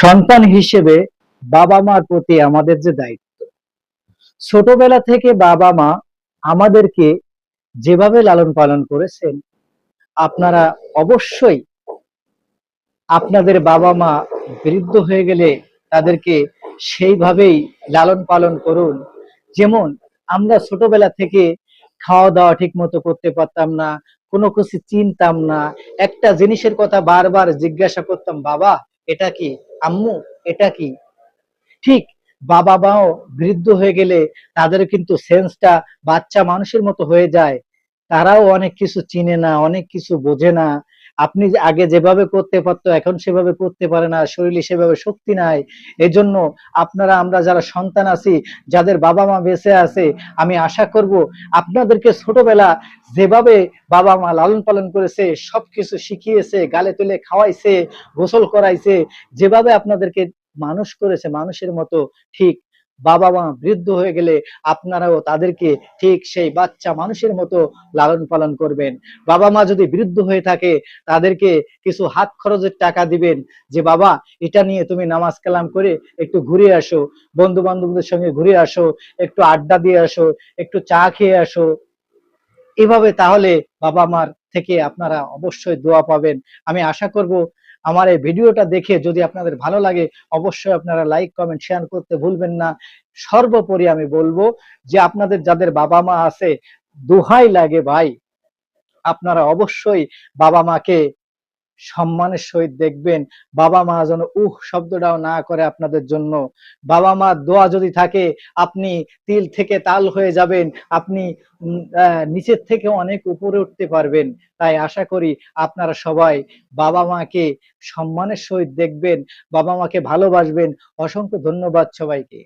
সন্তান হিসেবে বাবা মার প্রতি আমাদের যে দায়িত্ব, ছোটবেলা থেকে বাবা মা আমাদেরকে যেভাবে লালন পালন করেছেন, আপনারা অবশ্যই আপনাদের বাবা মা বৃদ্ধ হয়ে গেলে তাদেরকে সেইভাবেই লালন পালন করুন। যেমন আমরা ছোটবেলা থেকে খাওয়া দাওয়া ঠিক মতো করতে পারতাম না, কোনো কিছু চিনতাম না, একটা জিনিসের কথা বারবার জিজ্ঞাসা করতাম, বাবা এটা কি, আম্মু এটা কি। ঠিক বাবা মাও বৃদ্ধ হয়ে গেলে তাদের কিন্তু সেন্সটা বাচ্চা মানুষের মতো হয়ে যায়। তারাও অনেক কিছু চিনে না, অনেক কিছু বোঝে না। আপনি যে আগে যেভাবে করতে পারতো এখন সেভাবে করতে পারে না, শরীরে সেভাবে শক্তি নাই। এজন্য আপনারা, আমরা যারা সন্তান আছি, যাদের বাবা মা বেঁচে আছে, আমি আশা করব আপনাদেরকে ছোটবেলা যেভাবে বাবা মা লালন পালন করেছে, সবকিছু শিখিয়েছে, গালে তুলে খাওয়াইছে, গোসল করাইছে, যেভাবে আপনাদেরকে মানুষ করেছে মানুষের মতো, ঠিক বাবা মা বৃদ্ধ হয়ে গেলে আপনারাও তাদেরকে ঠিক সেই বাচ্চা মানুষের মতো লালন পালন করবেন। বাবা মা যদি বৃদ্ধ হয়ে থাকে তাদেরকে কিছু হাত খরচের টাকা দিবেন, যে বাবা এটা নিয়ে তুমি নামাজ কালাম করে একটু ঘুরে আসো, বন্ধু বান্ধবদের সঙ্গে ঘুরে আসো, একটু আড্ডা দিয়ে আসো, একটু চা খেয়ে আসো। এভাবে তাহলে বাবা মার থেকে আপনারা অবশ্যই দোয়া পাবেন। আমি আশা করব আমার এই ভিডিওটা দেখে যদি আপনাদের ভালো লাগে, অবশ্যই আপনারা লাইক কমেন্ট শেয়ার করতে ভুলবেন না। সর্বোপরি আমি বলবো যে আপনাদের যাদের বাবা মা আছে, দোহাই লাগে ভাই, আপনারা অবশ্যই বাবা মাকে সম্মানের সহিত দেখবেন। বাবা মা যেন শব্দটাও না করে আপনাদের জন্য। বাবা মার দোয়া যদি থাকে, আপনি তিল থেকে তাল হয়ে যাবেন, আপনি নিচের থেকে অনেক উপরে উঠতে পারবেন। তাই আশা করি আপনারা সবাই বাবা মাকে সম্মানের সহিত দেখবেন, বাবা মাকে ভালোবাসবেন। অসংখ্য ধন্যবাদ সবাইকে।